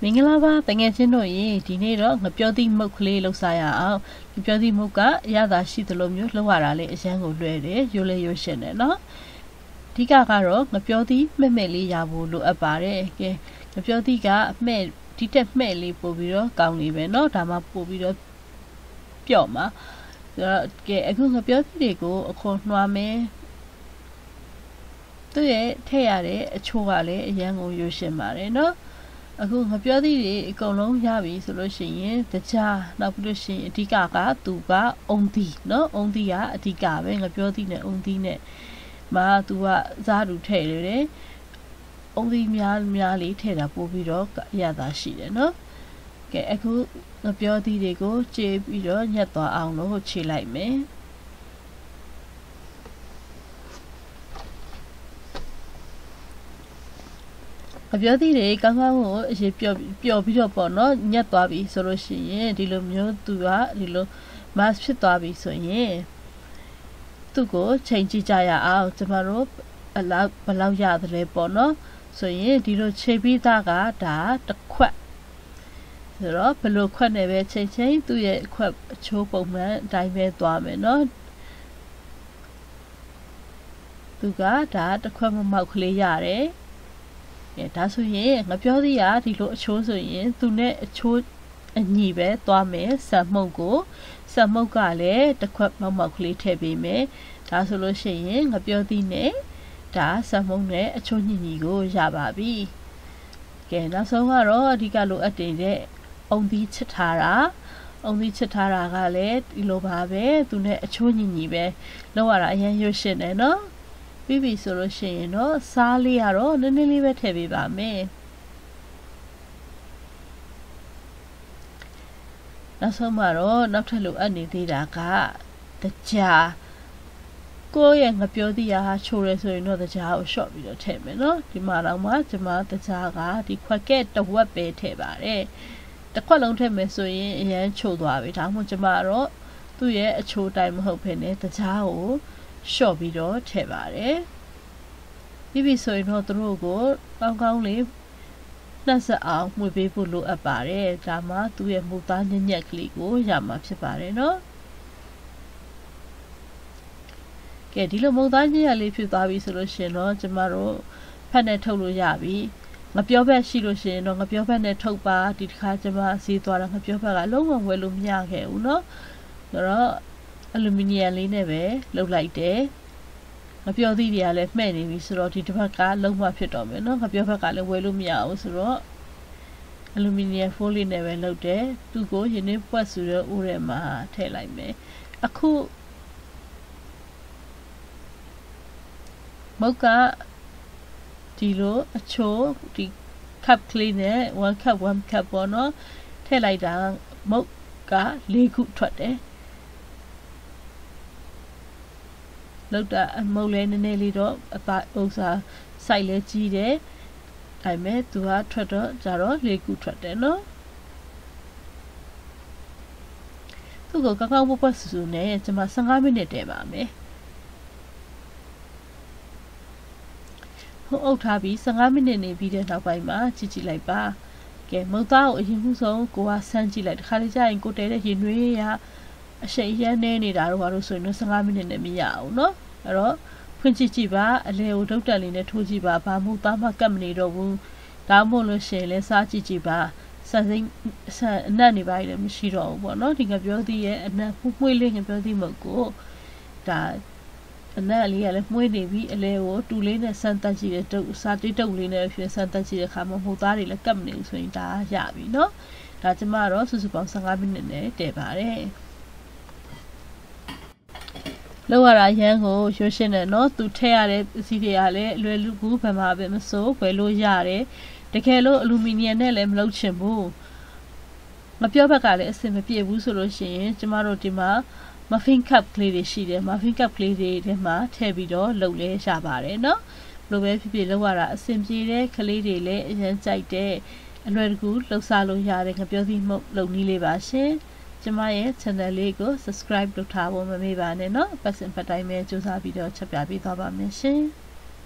မင်္ဂလာပါတငယ်ချင်းတို့ရေဒီနေ့တော့ငပြောသည့်မုတ်ကလေးလှုပ်ရှားရအောင်ငပြောသည့်မုတ်ကအရသာရှိသလိုမျိုးလှုပ်ရတာလေအရန်ကိုလွယ်တယ်ရိုးလေရိုးရှင်းတယ်နော်အဓိကကတော့ငပြောသည့်မှဲ့လေးရဖို့လိုအပ်ပါတယ်ကဲငပြောသည့်ကမှဲ့ဒီတက်မှဲ့လေးပို့ပြီးတော့ကောင်းနေပဲနော်ဒါမှပို့ပြီးတော့ပြော့မှာကဲအခုငပြောသည့်တွေကိုအခွန်နှွားမယ်သူ့ရဲ့ထည့်ရတဲ့အချိုးကလည်းအရန်ကိုရိုးရှင်းပါတယ်နော်အခုငပြောသည့်တွေအကုန်လုံးရပြီဆိုလို့ရှိရင်တခြားနောက်ပြီးလို့ရှိရင်အဓိကကသူကအုံသီးเนาะအုံသီးကအဓိကပဲငပြောသည့်နဲ့အုံသီးနဲ့မှာသူကစားတူထည့်တယ်အုံသီးများလေးထည့်တာပို့ပြီးတော့ရတာရှိတယ်เนาะကဲအခုငပြောသည့်တွေကိုကြေးပြီးတော့ညက်သွားအောင်လို့ခြေလိုက်မယ်အပြောသည့်တွေကောင်းကောင်းကိုအရေးပျော်ပြီးတော့ပေါ့နော်ညက်သွားပြီဆိုလို့ရှိရင်ဒီလိုမျိုးသူကဒီလို mass ဖြစ်သွားပြီဆိုရင်သူ့ကိုချိန်ကြည့်ကြရအောင်ကျမတို့ဘယ်လောက်ရတယ်ပေါ့နော်ဆိုရင်ဒီလိုချိန်ပြီးသားကဒါတစ်ခွက်ဆိုတော့ဘယ်လိုခွက်နဲ့ပဲချိန်သူ့ရဲ့ခွက်အချိုးပုံမှန်အတိုင်းပဲသွားမယ်နော်သူကဒါတစ်ခွက်မမောက်ကလေးရတယ်ဒါဆိုရင်ငပြောသည့်ကဒီလိုအချိုးဆိုရင်သူနဲ့အချိုးအညီပဲသွားမယ်စက်မှုတ်ကလည်းတစ်ခွက်မောက်ကလေးထည့်ပေးမယ်ဒါဆိုလို့ရှိရင်ငပြောသည့်နဲ့ဒါစက်မှုတ်နဲ့အချိုးညီကိုရပါပြီကဲနောက်ဆုံးကတော့အဓိကလိုအပ်တဲ့အုံသီးချစ်ထားတာကလည်းဒီလိုပါပဲသူနဲ့အချိုးညီပဲလောက်ရတာအရင်ရွှေ့ရှင်းတယ်နော်ပြီးပြီဆိုလို့ရှိရင်တော့စားလေးကတော့နည်းနည်းလေးပဲထည့်ပေးပါမယ်နောက်ဆုံးမှာတော့နောက်ထပ်လိုအပ်နေသေးတာကတကြားကိုယ့်ရဲ့ငပြောသည့်ဟာချိုးရဲဆိုရင်တော့တကြားကိုရှော့ပြီးတော့ထည့်မယ်နော်ဒီမှာတော့မှကျွန်မတကြားကဒီခွက်ကဲတဝက်ပဲထည့်ပါတယ်တစ်ခွက်လုံးထည့်မယ်ဆိုရင်အရင်ချိုးသွားပြီဒါမှမဟုတ်ကျွန်မတော့သူ့ရဲ့အချိုးတိုင်းမဟုတ်ဘဲနဲ့တကြားကိုရှော့ပြီးတော့ထည့်ပါတယ်ပြီးပြီဆိုရင်တော့သူတို့ကိုကောင်းလေးနှက်ဆက်အောင်မှွေပေးဖို့လိုအပ်ပါတယ်ဒါမှသူ့ရဲ့မူသားညံ့ကလေးကိုရမှာဖြစ်ပါတယ်နော်ကဲဒီလိုမူသားညံ့လေးဖြစ်သွားပြီဆိုလို့ရှိရင်တော့ကျမတို့ဖက်နဲ့ထုတ်လို့ရပြီငပြောဘက်ရှိလို့ရှိရင်တော့ငပြောဘက်နဲ့ထုတ်ပါဒီတစ်ခါကျမစီးသွားတာငပြောဘက်ကလုံးဝဝယ်လို့မရခဲ့ဘူးเนาะဆိုတော့အလူမီနီယံလေးနဲ့ပဲလုပ်လိုက်တယ်ငပြောသည့်တွေကလည်းမှဲ့နေပြီဆိုတော့ဒီတစ်ဖက်ကလုံးဝဖြစ်တော့မယ်เนาะငပြောဘက်ကလည်းဝယ်လို့မရဘူးဆိုတော့အလူမီနီယံဖိုးလေးနဲ့ပဲလုပ်တယ်သူ့ကိုရင်းနှီးပွက်ဆိုတော့ဦးထဲမှာထည့်လိုက်မယ်အခုမုတ်ကဒီလိုအချိုးဒီ cup ကလေးနဲ့1 cup ပေါ့เนาะထည့်လိုက်တာမုတ်က4ခုထွက်တယ်လောက်တာအမုတ်လဲနည်းနည်းလေးတော့အပါဥစားစိုက်လဲကြီးတယ်ဒါပေမဲ့သူကထွက်တော့ကြတော့၄ခုထွက်တယ်နော်သူကကောင်းပွက်ဆူနဲ့ကျွန်မ15မိနစ်တည်းပါမယ်အုပ်ထားပြီး15မိနစ်နေပြီးတဲ့နောက်ပိုင်းမှာကြည့်လိုက်ပါကဲမုတ်သားကိုအရင်မှုဆုံးကိုကဆန်းကြည့်လိုက်တစ်ခါလေကြာရင်ကိုတဲတဲ့ရင်နွေးရအရှိန်ရမ်းနေနေတာတော့ဘာလို့ဆိုရင်15မိနစ်နဲ့မရအောင်เนาะအဲ့တော့ဖွင့်ကြည့်ပါအလဲကိုဒုတ်တက်လေးနဲ့ထိုးကြည့်ပါဘာမှသားမှကတ်မနေတော့ဘူးဒါမှမဟုတ်လို့ရှိရင်လည်းစားကြည့်ပါဆန်စိမ့်အနက်နေပါလေမရှိတော့ဘူးပေါ့เนาะဒီငပြောသည့်ရဲ့အနက်မှုလေးငပြောသည့်မုတ်ကိုဒါအနက်လေးကလည်းမှုနေပြီးအလဲကိုတူလေးနဲ့ဆန်တက်ကြည့်တဲ့တုပ်စားတိတ်တုပ်လေးနဲ့ဖြစ်ဆန်တက်ကြည့်တဲ့ခါမှာမှုသားတွေလည်းကတ်မနေဘူးဆိုရင်ဒါရပြီเนาะဒါကျမတော့စုစုပေါင်း15မိနစ်နဲ့တည်ပါတယ်လောက်ရတာရန်ကိုရွှေရှင်းတယ်เนาะသူထည့်ရတဲ့ပစ္စည်းတွေကလည်းအလွယ်လူကူဘယ်မှာပဲမစိုးဝယ်လို့ရတယ်တကယ်လို့အလူမီနီယံနဲ့လည်းမလုပ်ချင်ဘူးမပြောဘက်ကလည်းအဆင်မပြေဘူးဆိုလို့ရှိရင်ကျမတို့ဒီမှာmuffin cup ကလေးတွေရှိတယ် muffin cup ကလေးတွေထဲမှာထည့်ပြီးတော့လုပ်လဲရပါတယ်เนาะဘယ်လိုပဲဖြစ်ဖြစ်လောက်ရတာအဆင်ပြေတဲ့ကလေးတွေလည်းအရင်ကြိုက်တဲ့အလွယ်တကူလှုပ်ရှားလို့ရတယ်ငါပြောပြီးလုပ်နည်းလေးပါရှင်ကျမရဲ့ channel လေးကို subscribe လုပ်ထားဖို့မမေ့ပါနဲ့เนาะပတ်စံပတ်တိုင်းပဲစူးစမ်းပြီးတော့ချက်ပြပေးသွားပါမယ်ရှင်